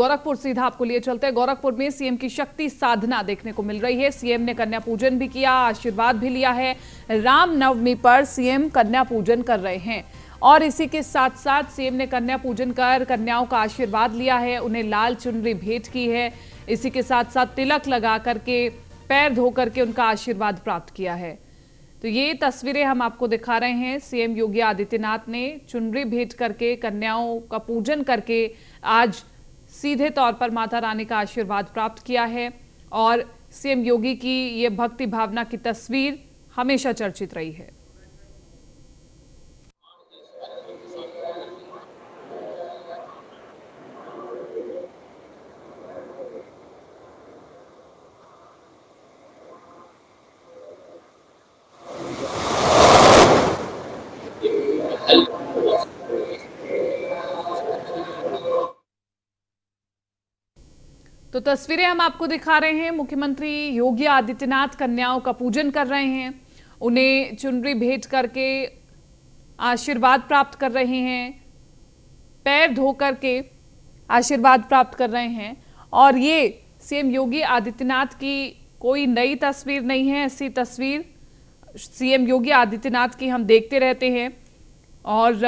गोरखपुर सीधा आपको लिए चलते हैं। गोरखपुर में सीएम की शक्ति साधना देखने को मिल रही है। सीएम ने कन्या पूजन भी किया, आशीर्वाद भी लिया है। रामनवमी पर सीएम कन्या पूजन कर रहे हैं और इसी के साथ साथ सीएम ने कन्या पूजन कर कन्याओं का आशीर्वाद लिया है, उन्हें लाल चुनरी भेंट की है। इसी के साथ साथ तिलक लगा करके, पैर धो करके उनका आशीर्वाद प्राप्त किया है। तो ये तस्वीरें हम आपको दिखा रहे हैं। सीएम योगी आदित्यनाथ ने चुनरी भेंट करके, कन्याओं का पूजन करके आज सीधे तौर पर माता रानी का आशीर्वाद प्राप्त किया है और सीएम योगी की ये भक्ति भावना की तस्वीर हमेशा चर्चित रही है। तो तस्वीरें हम आपको दिखा रहे हैं। मुख्यमंत्री योगी आदित्यनाथ कन्याओं का पूजन कर रहे हैं, उन्हें चुनरी भेंट करके आशीर्वाद प्राप्त कर रहे हैं, पैर धो करके आशीर्वाद प्राप्त कर रहे हैं। और ये सीएम योगी आदित्यनाथ की कोई नई तस्वीर नहीं है, ऐसी तस्वीर सीएम योगी आदित्यनाथ की हम देखते रहते हैं। और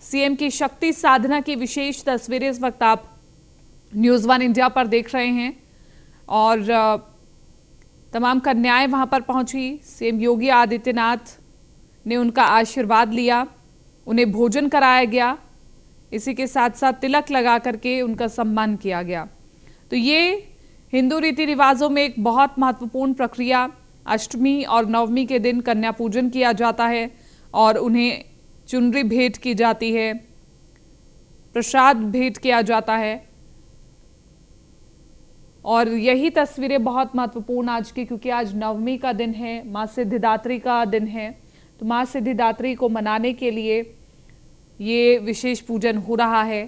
सीएम की शक्ति साधना की विशेष तस्वीरें इस वक्त आप न्यूज़ वन इंडिया पर देख रहे हैं और तमाम कन्याएं वहां पर पहुंची। सीएम योगी आदित्यनाथ ने उनका आशीर्वाद लिया, उन्हें भोजन कराया गया, इसी के साथ साथ तिलक लगा करके उनका सम्मान किया गया। तो ये हिंदू रीति रिवाजों में एक बहुत महत्वपूर्ण प्रक्रिया, अष्टमी और नवमी के दिन कन्या पूजन किया जाता है और उन्हें चुनरी भेंट की जाती है, प्रसाद भेंट किया जाता है। और यही तस्वीरें बहुत महत्वपूर्ण आज की, क्योंकि आज नवमी का दिन है, मां सिद्धिदात्री का दिन है। तो मां सिद्धिदात्री को मनाने के लिए ये विशेष पूजन हो रहा है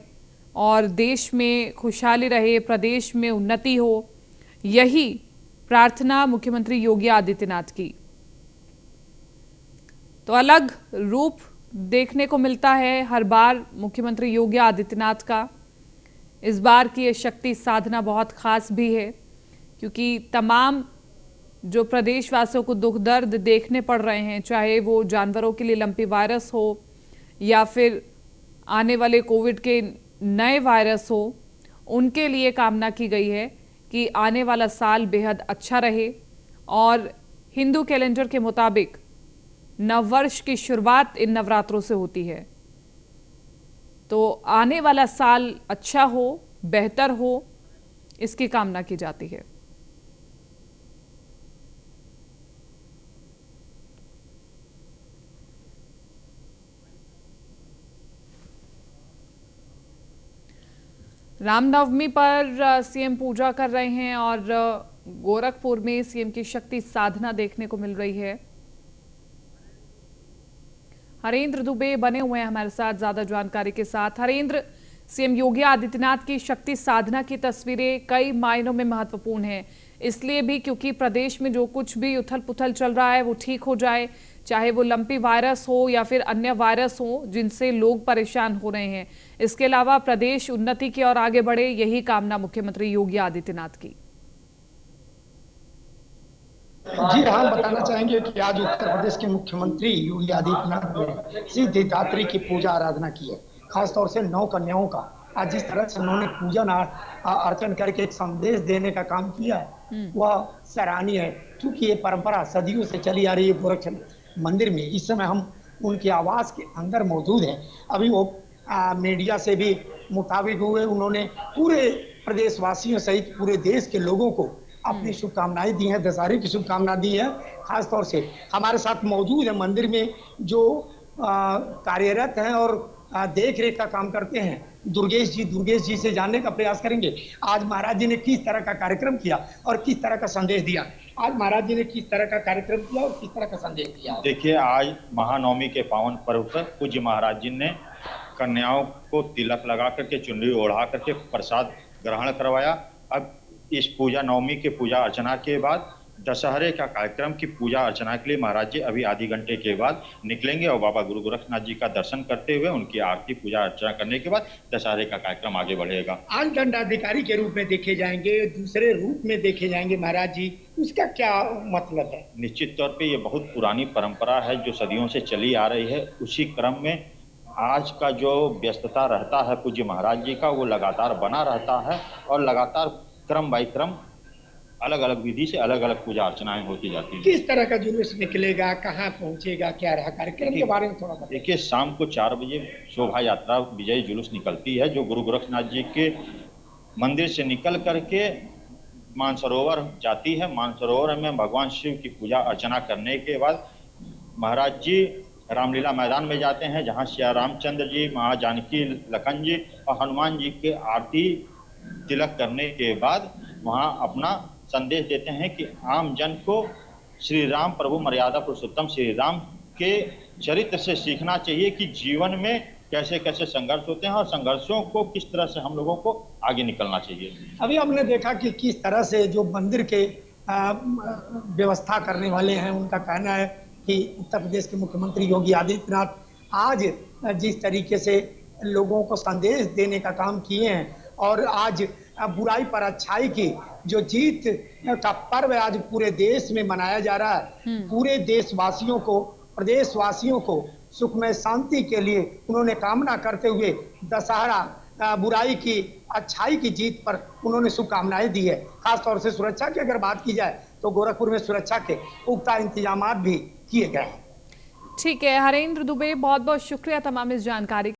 और देश में खुशहाली रहे, प्रदेश में उन्नति हो, यही प्रार्थना मुख्यमंत्री योगी आदित्यनाथ की। तो अलग रूप देखने को मिलता है हर बार मुख्यमंत्री योगी आदित्यनाथ का। इस बार की ये शक्ति साधना बहुत खास भी है, क्योंकि तमाम जो प्रदेशवासियों को दुख दर्द देखने पड़ रहे हैं, चाहे वो जानवरों के लिए लंपी वायरस हो या फिर आने वाले कोविड के नए वायरस हो, उनके लिए कामना की गई है कि आने वाला साल बेहद अच्छा रहे। और हिंदू कैलेंडर के मुताबिक नववर्ष की शुरुआत इन नवरात्रों से होती है। तो आने वाला साल अच्छा हो, बेहतर हो, इसकी कामना की जाती है। रामनवमी पर सीएम पूजा कर रहे हैं और गोरखपुर में सीएम की शक्ति साधना देखने को मिल रही है। हरेंद्र दुबे बने हुए हैं हमारे साथ ज्यादा जानकारी के साथ। हरेंद्र, सीएम योगी आदित्यनाथ की शक्ति साधना की तस्वीरें कई मायनों में महत्वपूर्ण है, इसलिए भी क्योंकि प्रदेश में जो कुछ भी उथल पुथल चल रहा है वो ठीक हो जाए, चाहे वो लंपी वायरस हो या फिर अन्य वायरस हो जिनसे लोग परेशान हो रहे हैं। इसके अलावा प्रदेश उन्नति की ओर आगे बढ़े, यही कामना मुख्यमंत्री योगी आदित्यनाथ की। जी हाँ, बताना चाहेंगे कि आज उत्तर प्रदेश के मुख्यमंत्री योगी आदित्यनाथ ने सिद्धिदात्री की पूजा आराधना की है। खासतौर से 9 कन्याओं का आज जिस तरह से उन्होंने पूजन अर्चन करके एक संदेश देने का काम किया है, वह सराहनीय है। क्योंकि ये परंपरा सदियों से चली आ रही है। गोरखपुर मंदिर में इस समय हम उनके आवास के अंदर मौजूद हैं। अभी वो मीडिया से भी मुताबिक हुए, उन्होंने पूरे प्रदेशवासियों सहित पूरे देश के लोगों को अपनी शुभकामनाएं दी हैं, दशहरे की शुभकामना दी है। खासतौर से हमारे साथ मौजूद है मंदिर में जो कार्यरत हैं और देख रेख का काम करते हैं दुर्गेश जी से जानने का प्रयास करेंगे आज महाराज जी ने किस तरह का कार्यक्रम किया और किस तरह का संदेश दिया। आज महाराज जी ने किस तरह का कार्यक्रम किया और किस तरह का संदेश दिया। देखिए, आज महानवमी के पावन पर्व पर पूज्य महाराज जी ने कन्याओं को तिलक लगा करके, चुनरी ओढ़ा करके प्रसाद ग्रहण करवाया। अब इस पूजा नवमी के पूजा अर्चना के बाद दशहरे का कार्यक्रम की पूजा अर्चना के लिए महाराज जी अभी आधे घंटे के बाद निकलेंगे और बाबा गुरु गोरखनाथ जी का दर्शन करते हुए उनकी आरती पूजा अर्चना करने के बाद दशहरे का कार्यक्रम आगे बढ़ेगा। आज दंडाधिकारी के रूप में देखे जाएंगे, दूसरे रूप में देखे जाएंगे महाराज जी, उसका क्या मतलब है? निश्चित तौर पे ये बहुत पुरानी परंपरा है जो सदियों से चली आ रही है। उसी क्रम में आज का जो व्यस्तता रहता है पूज्य महाराज जी का, वो लगातार बना रहता है और लगातार क्रम बाई क्रम अलग अलग विधि से अलग अलग पूजा अर्चनाएं होती जाती हैं। किस तरह का जुलूस निकलेगा, कहाँ पहुंचेगा, क्या रहा कार्यक्रम के बारे में थोड़ा बताइए। देखिए, शाम को 4 बजे शोभा यात्रा विजयी जुलूस निकलती है जो गुरु गोरखनाथ जी के मंदिर से निकल करके मानसरोवर जाती है। मानसरोवर में भगवान शिव की पूजा अर्चना करने के बाद महाराज जी रामलीला मैदान में जाते हैं, जहां श्री रामचंद्र जी, माँ जानकी, लखन जी और हनुमान जी के आरती तिलक करने के बाद वहां अपना संदेश देते हैं कि आम जन को श्री राम प्रभु मर्यादा पुरुषोत्तम श्री राम के चरित्र से सीखना चाहिए कि जीवन में कैसे कैसे संघर्ष होते हैं और संघर्षों को किस तरह से हम लोगों को आगे निकलना चाहिए। अभी हमने देखा कि किस तरह से जो मंदिर के व्यवस्था करने वाले हैं उनका कहना है कि उत्तर प्रदेश के मुख्यमंत्री योगी आदित्यनाथ आज जिस तरीके से लोगों को संदेश देने का काम किए हैं और आज बुराई पर अच्छाई की जो जीत का पर्व आज पूरे देश में मनाया जा रहा है, पूरे देशवासियों को, प्रदेशवासियों को सुखमय शांति के लिए उन्होंने कामना करते हुए दशहरा बुराई की अच्छाई की जीत पर उन्होंने शुभकामनाएं दी है। खासतौर से सुरक्षा की अगर बात की जाए तो गोरखपुर में सुरक्षा के पुख्ता इंतजाम भी किए गए हैं। ठीक है हरेंद्र दुबे, बहुत बहुत शुक्रिया तमाम इस जानकारी